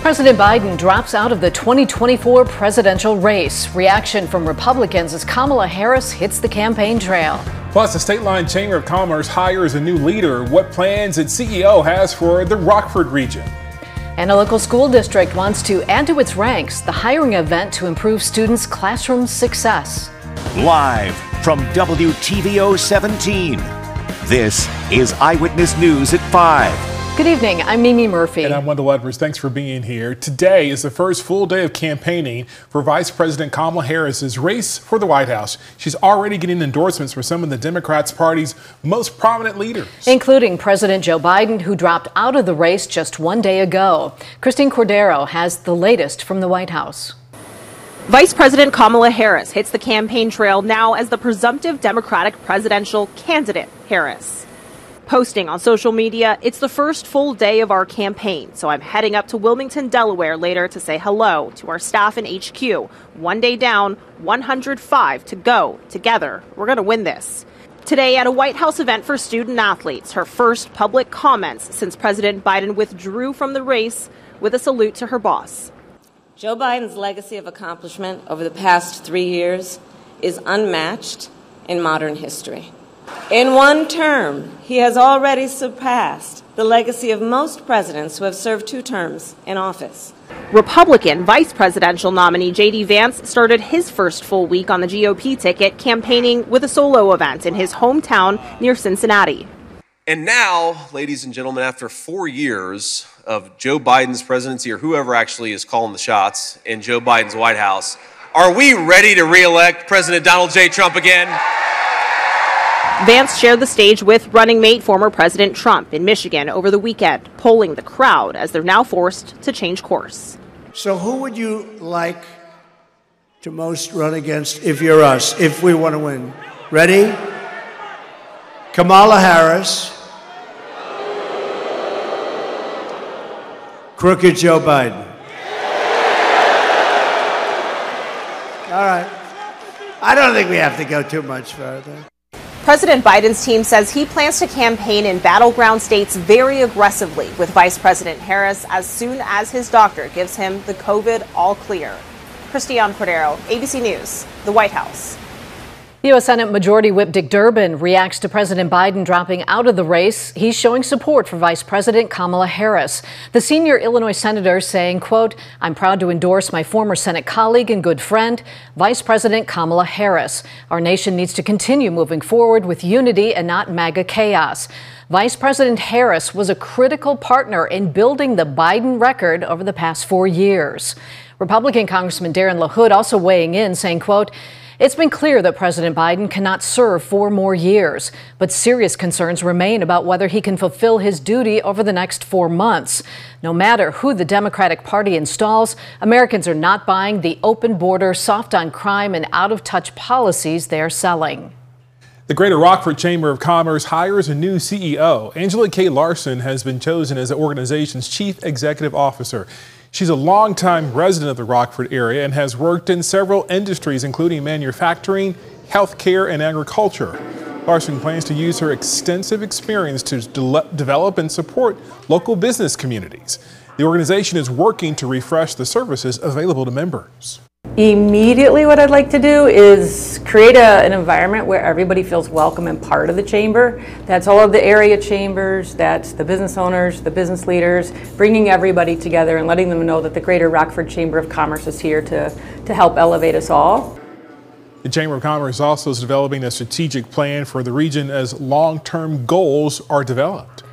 President Biden drops out of the 2024 presidential race. Reaction from Republicans as Kamala Harris hits the campaign trail. Plus, the state-line Chamber of Commerce hires a new leader. What plans its CEO has for the Rockford region. And a local school district wants to add to its ranks the hiring event to improve students' classroom success. Live from WTVO 17, this is Eyewitness News at 5. Good evening, I'm Mimi Murphy. And I'm Wendell Edwards. Thanks for being here. Today is the first full day of campaigning for Vice President Kamala Harris's race for the White House. She's already getting endorsements for some of the Democrats' party's most prominent leaders, including President Joe Biden, who dropped out of the race just one day ago. Christine Cordero has the latest from the White House. Vice President Kamala Harris hits the campaign trail now as the presumptive Democratic presidential candidate. Harris posting on social media, "It's the first full day of our campaign, so I'm heading up to Wilmington, Delaware later to say hello to our staff in HQ. One day down, 105 to go. Together, we're going to win this." Today at a White House event for student athletes, her first public comments since President Biden withdrew from the race with a salute to her boss. Joe Biden's legacy of accomplishment over the past 3 years is unmatched in modern history. In one term, he has already surpassed the legacy of most presidents who have served 2 terms in office. Republican vice presidential nominee J.D. Vance started his first full week on the GOP ticket campaigning with a solo event in his hometown near Cincinnati. And now, ladies and gentlemen, after 4 years of Joe Biden's presidency, or whoever actually is calling the shots in Joe Biden's White House, are we ready to re-elect President Donald J. Trump again? Vance shared the stage with running mate former President Trump in Michigan over the weekend, polling the crowd as they're now forced to change course. So who would you like to most run against if you're us, if we want to win? Ready? Kamala Harris. Crooked Joe Biden. All right. I don't think we have to go too much further. President Biden's team says he plans to campaign in battleground states very aggressively with Vice President Harris as soon as his doctor gives him the COVID all clear. Christine Cordero, ABC News, the White House. U.S. Senate Majority Whip Dick Durbin reacts to President Biden dropping out of the race. He's showing support for Vice President Kamala Harris. The senior Illinois senator saying, quote, "I'm proud to endorse my former Senate colleague and good friend, Vice President Kamala Harris. Our nation needs to continue moving forward with unity and not MAGA chaos." Vice President Harris was a critical partner in building the Biden record over the past 4 years. Republican Congressman Darren LaHood also weighing in, saying, quote, "It's been clear that President Biden cannot serve 4 more years, but serious concerns remain about whether he can fulfill his duty over the next 4 months. No matter who the Democratic Party installs, Americans are not buying the open border, soft on crime, and out-of-touch policies they're selling." The Greater Rockford Chamber of Commerce hires a new CEO. Angela K. Larson has been chosen as the organization's chief executive officer. She's a longtime resident of the Rockford area and has worked in several industries, including manufacturing, healthcare, and agriculture. Larson plans to use her extensive experience to develop and support local business communities. The organization is working to refresh the services available to members. Immediately what I'd like to do is create an environment where everybody feels welcome and part of the chamber. That's all of the area chambers, that's the business owners, the business leaders, bringing everybody together and letting them know that the Greater Rockford Chamber of Commerce is here to help elevate us all. The Chamber of Commerce also is developing a strategic plan for the region as long-term goals are developed.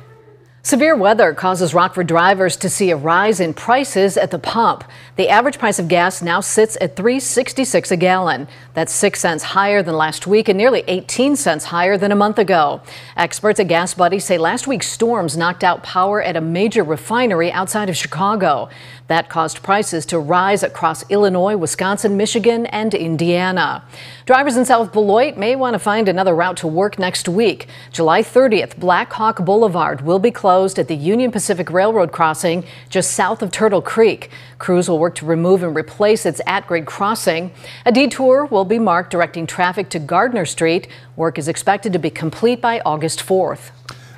Severe weather causes Rockford drivers to see a rise in prices at the pump. The average price of gas now sits at $3.66 a gallon. That's 6 cents higher than last week and nearly 18 cents higher than a month ago. Experts at Gas Buddy say last week's storms knocked out power at a major refinery outside of Chicago. That caused prices to rise across Illinois, Wisconsin, Michigan, and Indiana. Drivers in South Beloit may want to find another route to work next week. July 30th, Black Hawk Boulevard will be closed at the Union Pacific Railroad crossing just south of Turtle Creek. Crews will work to remove and replace its at-grade crossing. A detour will be marked directing traffic to Gardner Street. Work is expected to be complete by August 4th.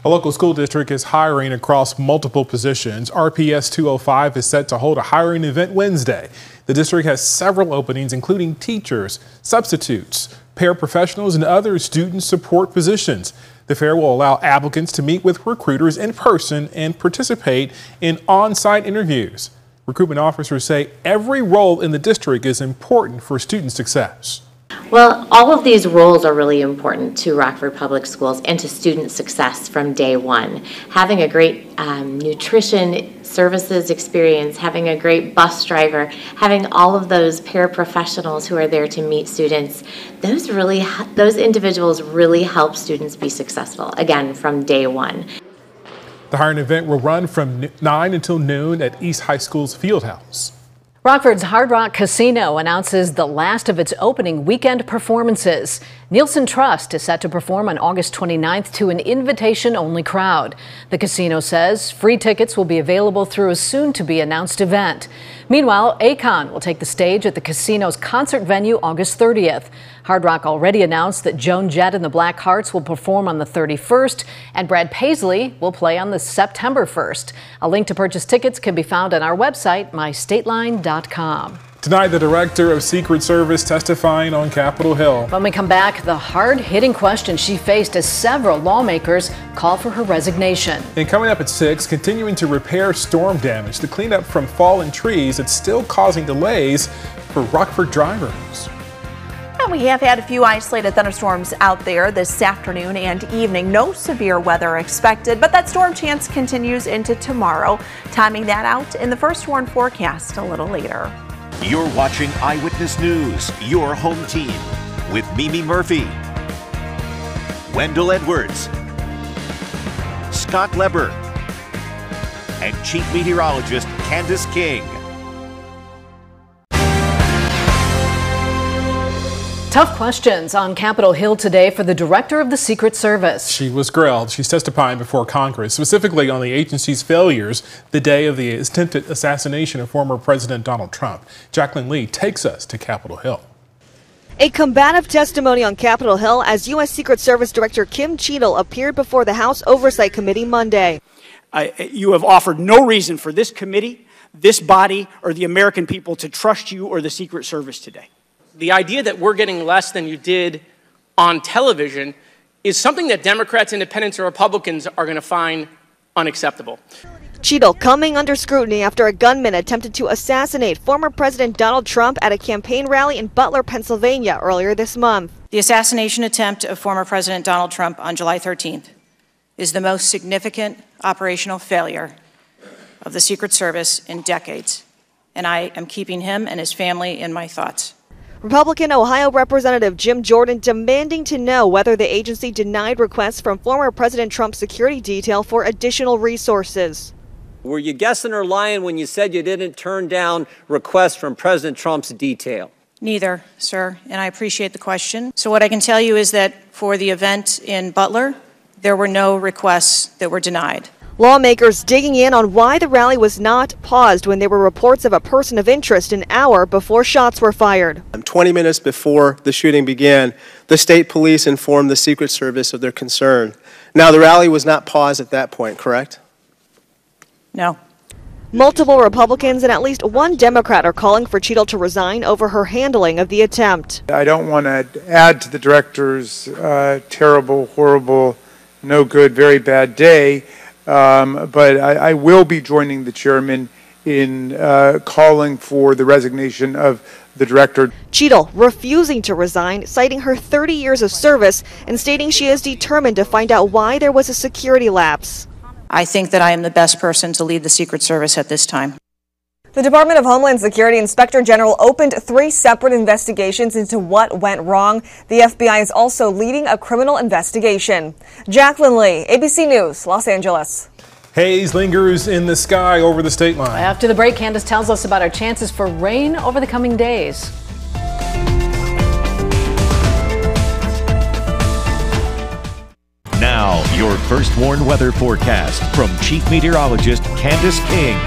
A local school district is hiring across multiple positions. RPS 205 is set to hold a hiring event Wednesday. The district has several openings, including teachers, substitutes, paraprofessionals, and other student support positions. The fair will allow applicants to meet with recruiters in person and participate in on-site interviews. Recruitment officers say every role in the district is important for student success. Well, all of these roles are really important to Rockford Public Schools and to student success from day one. Having a great nutrition services experience, having a great bus driver, having all of those paraprofessionals who are there to meet students, those individuals really help students be successful, again, from day one. The hiring event will run from 9 until noon at East High School's Fieldhouse. Rockford's Hard Rock Casino announces the last of its opening weekend performances. Nielsen Trust is set to perform on August 29th to an invitation-only crowd. The casino says free tickets will be available through a soon-to-be-announced event. Meanwhile, Akon will take the stage at the casino's concert venue August 30th. Hard Rock already announced that Joan Jett and the Black Hearts will perform on the 31st, and Brad Paisley will play on the September 1st. A link to purchase tickets can be found on our website, mystateline.com. Tonight, the director of Secret Service testifying on Capitol Hill. When we come back, the hard-hitting question she faced as several lawmakers call for her resignation. And coming up at 6, continuing to repair storm damage, the cleanup from fallen trees that's still causing delays for Rockford drivers. We have had a few isolated thunderstorms out there this afternoon and evening. No severe weather expected, but that storm chance continues into tomorrow. Timing that out in the first warn forecast a little later. You're watching Eyewitness News, your home team, with Mimi Murphy, Wendell Edwards, Scott Leber, and Chief Meteorologist Candace King. Tough questions on Capitol Hill today for the director of the Secret Service. She was grilled. She's testifying before Congress, specifically on the agency's failures the day of the attempted assassination of former President Donald Trump. Jacqueline Lee takes us to Capitol Hill. A combative testimony on Capitol Hill as U.S. Secret Service Director Kim Cheadle appeared before the House Oversight Committee Monday. You have offered no reason for this committee, this body, or the American people to trust you or the Secret Service today. The idea that we're getting less than you did on television is something that Democrats, Independents, or Republicans are going to find unacceptable. Cheadle coming under scrutiny after a gunman attempted to assassinate former President Donald Trump at a campaign rally in Butler, Pennsylvania earlier this month. The assassination attempt of former President Donald Trump on July 13th is the most significant operational failure of the Secret Service in decades, and I am keeping him and his family in my thoughts. Republican Ohio Representative Jim Jordan demanding to know whether the agency denied requests from former President Trump's security detail for additional resources. Were you guessing or lying when you said you didn't turn down requests from President Trump's detail? Neither, sir, and I appreciate the question. So what I can tell you is that for the event in Butler, there were no requests that were denied. Lawmakers digging in on why the rally was not paused when there were reports of a person of interest an hour before shots were fired. 20 minutes before the shooting began, the state police informed the Secret Service of their concern. Now, the rally was not paused at that point, correct? No. Multiple Republicans and at least one Democrat are calling for Cheadle to resign over her handling of the attempt. I don't want to add to the director's terrible, horrible, no good, very bad day. But I will be joining the chairman in calling for the resignation of the director. Cheadle refusing to resign, citing her 30 years of service and stating she is determined to find out why there was a security lapse. I think that I am the best person to lead the Secret Service at this time. The Department of Homeland Security Inspector General opened 3 separate investigations into what went wrong. The FBI is also leading a criminal investigation. Jacqueline Lee, ABC News, Los Angeles. Haze lingers in the sky over the state line. After the break, Candace tells us about our chances for rain over the coming days. Now, your first warn weather forecast from Chief Meteorologist Candace King.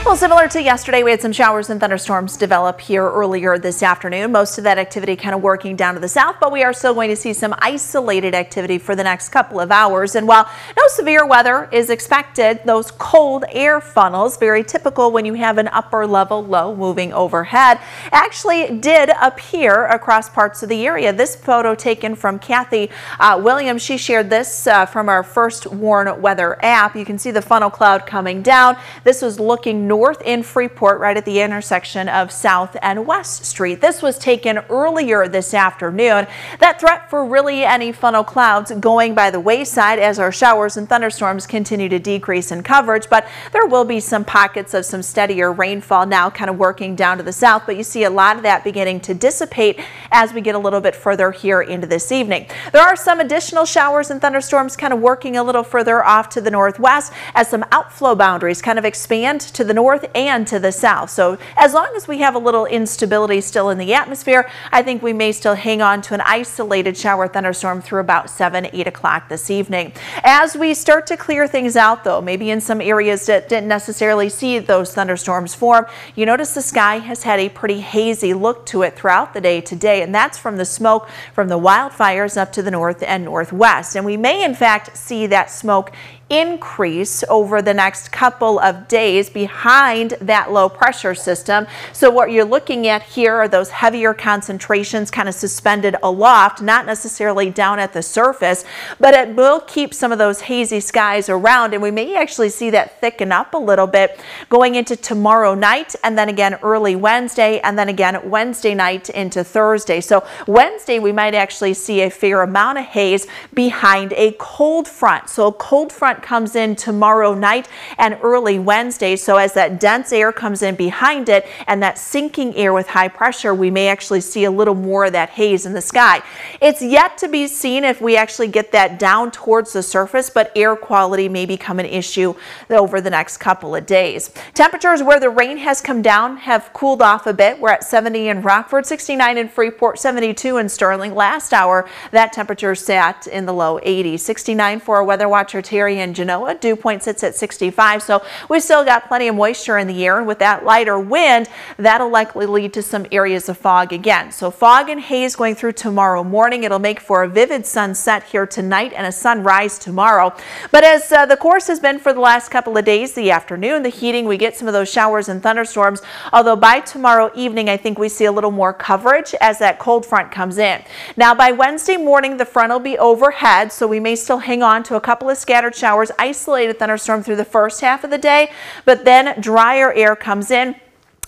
Well, similar to yesterday, we had some showers and thunderstorms develop here earlier this afternoon. Most of that activity kind of working down to the south, but we are still going to see some isolated activity for the next couple of hours. And while no severe weather is expected, those cold air funnels, very typical when you have an upper level low moving overhead, actually did appear across parts of the area. This photo taken from Kathy Williams. She shared this from our First Warn Weather app. You can see the funnel cloud coming down. This was looking north in Freeport, right at the intersection of South and West Street. This was taken earlier this afternoon. That threat for really any funnel clouds going by the wayside as our showers and thunderstorms continue to decrease in coverage, but there will be some pockets of some steadier rainfall now kind of working down to the south, but you see a lot of that beginning to dissipate as we get a little bit further here into this evening. There are some additional showers and thunderstorms kind of working a little further off to the northwest as some outflow boundaries kind of expand to the north and to the south. So as long as we have a little instability still in the atmosphere, I think we may still hang on to an isolated shower thunderstorm through about 7, 8 o'clock this evening. As we start to clear things out, though, maybe in some areas that didn't necessarily see those thunderstorms form, you notice the sky has had a pretty hazy look to it throughout the day today, and that's from the smoke from the wildfires up to the north and northwest. And we may in fact see that smoke increase over the next couple of days behind that low pressure system. So what you're looking at here are those heavier concentrations kind of suspended aloft, not necessarily down at the surface, but it will keep some of those hazy skies around, and we may actually see that thicken up a little bit going into tomorrow night, and then again early Wednesday, and then again Wednesday night into Thursday. So Wednesday we might actually see a fair amount of haze behind a cold front. So a cold front comes in tomorrow night and early Wednesday. So as that dense air comes in behind it and that sinking air with high pressure, we may actually see a little more of that haze in the sky. It's yet to be seen if we actually get that down towards the surface, but air quality may become an issue over the next couple of days. Temperatures where the rain has come down have cooled off a bit. We're at 70 in Rockford, 69 in Freeport, 72 in Sterling. Last hour, that temperature sat in the low 80s. 69 for our weather watcher Terry in Genoa. Dew point sits at 65, so we've still got plenty of moisture in the air, and with that lighter wind, that'll likely lead to some areas of fog again. So fog and haze going through tomorrow morning. It'll make for a vivid sunset here tonight and a sunrise tomorrow. But as the course has been for the last couple of days, the afternoon, the heating, we get some of those showers and thunderstorms, although by tomorrow evening, I think we see a little more coverage as that cold front comes in. Now by Wednesday morning, the front will be overhead, so we may still hang on to a couple of scattered showers, isolated thunderstorm through the first half of the day, but then drier air comes in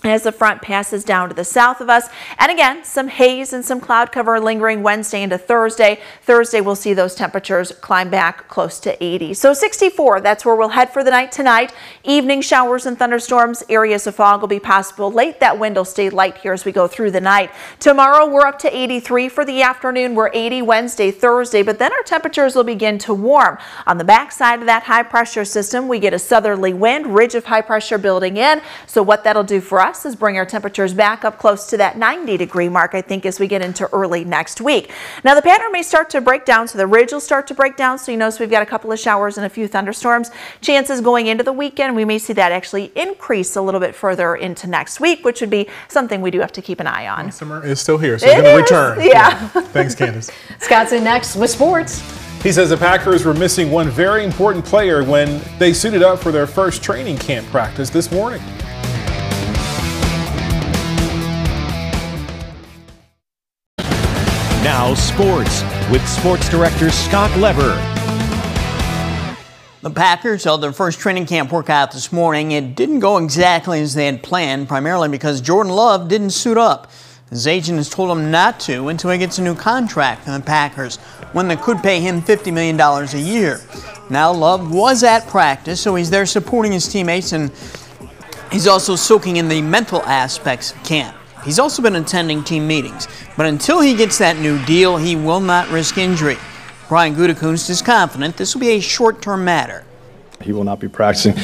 as the front passes down to the south of us. And again, some haze and some cloud cover lingering Wednesday into Thursday. Thursday, we'll see those temperatures climb back close to 80. So 64, that's where we'll head for the night tonight. Evening showers and thunderstorms. Areas of fog will be possible late. That wind will stay light here as we go through the night. Tomorrow, we're up to 83 for the afternoon. We're 80 Wednesday, Thursday, but then our temperatures will begin to warm. On the backside of that high pressure system, we get a southerly wind, ridge of high pressure building in. So what that'll do for us is bring our temperatures back up close to that 90-degree mark, I think, as we get into early next week. Now, the pattern may start to break down, so the ridge will start to break down. So you notice we've got a couple of showers and a few thunderstorms. Chances going into the weekend, we may see that actually increase a little bit further into next week, which would be something we do have to keep an eye on. Summer is still here, so it's going to return. Yeah. Thanks, Candace. Scott's in next with sports. He says the Packers were missing one very important player when they suited up for their first training camp practice this morning. Now sports with sports director Scott Lever. The Packers held their first training camp workout this morning. It didn't go exactly as they had planned, primarily because Jordan Love didn't suit up. His agent has told him not to until he gets a new contract from the Packers, one that could pay him $50 million a year. Now Love was at practice, so he's there supporting his teammates, and he's also soaking in the mental aspects of camp. He's also been attending team meetings, but until he gets that new deal, he will not risk injury. Brian Gutekunst is confident this will be a short-term matter. He will not be practicing,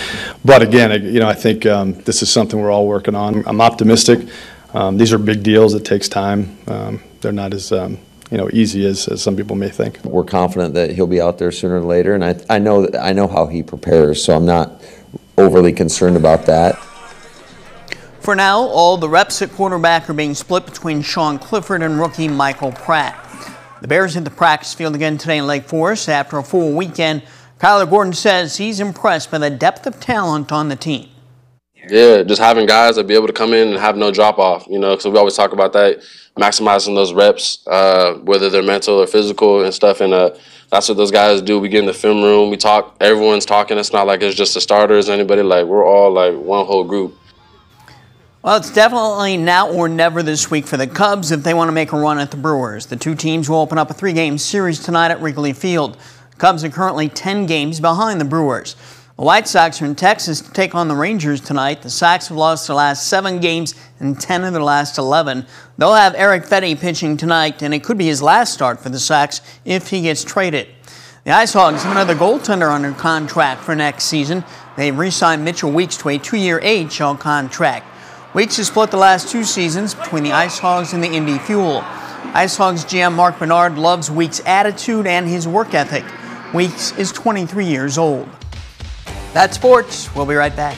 but again, I think this is something we're all working on. I'm optimistic. These are big deals. It takes time. They're not as easy as some people may think. We're confident that he'll be out there sooner or later, and I know how he prepares, so I'm not overly concerned about that. For now, all the reps at quarterback are being split between Sean Clifford and rookie Michael Pratt. The Bears hit the practice field again today in Lake Forest after a full weekend. Kyler Gordon says he's impressed by the depth of talent on the team. Yeah, just having guys that be able to come in and have no drop-off, you know, because we always talk about that, maximizing those reps, whether they're mental or physical and stuff, and that's what those guys do. We get in the film room, we talk, everyone's talking. It's not like it's just the starters or anybody, like we're all like one whole group. Well, it's definitely now or never this week for the Cubs if they want to make a run at the Brewers. The two teams will open up a 3-game series tonight at Wrigley Field. The Cubs are currently 10 games behind the Brewers. The White Sox are in Texas to take on the Rangers tonight. The Sox have lost their last 7 games and 10 of their last 11. They'll have Eric Fetty pitching tonight, and it could be his last start for the Sox if he gets traded. The Ice Hogs have another goaltender under contract for next season. They've re-signed Mitchell Weeks to a 2-year AHL contract. Weeks has split the last 2 seasons between the Ice Hogs and the Indy Fuel. Ice Hogs GM Mark Bernard loves Weeks' attitude and his work ethic. Weeks is 23 years old. That's sports. We'll be right back.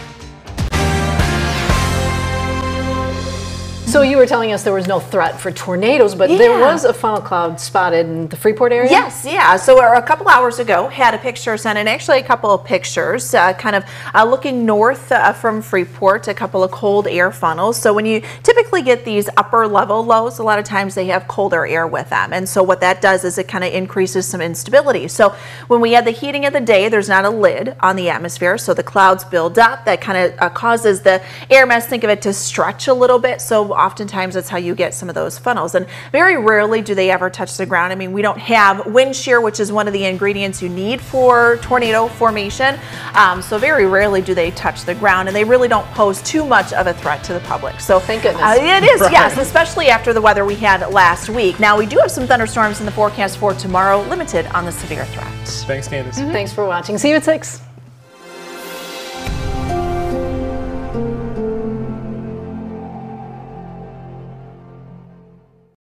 So you were telling us there was no threat for tornadoes, but there was a funnel cloud spotted in the Freeport area? Yes, yeah. So a couple hours ago, had a picture sent in, actually a couple of pictures, kind of looking north from Freeport, a couple of cold air funnels. So when you typically get these upper level lows, a lot of times they have colder air with them. And so what that does is it kind of increases some instability. So when we had the heating of the day, there's not a lid on the atmosphere, so the clouds build up. That kind of causes the air mass, think of it, to stretch a little bit. So oftentimes that's how you get some of those funnels, and very rarely do they ever touch the ground. I mean, we don't have wind shear, which is one of the ingredients you need for tornado formation, so very rarely do they touch the ground, and they really don't pose too much of a threat to the public. So thank goodness. It is, right. Yes, especially after the weather we had last week. Now we do have some thunderstorms in the forecast for tomorrow, limited on the severe threats. Thanks, Candace. Thanks for watching. See you at 6.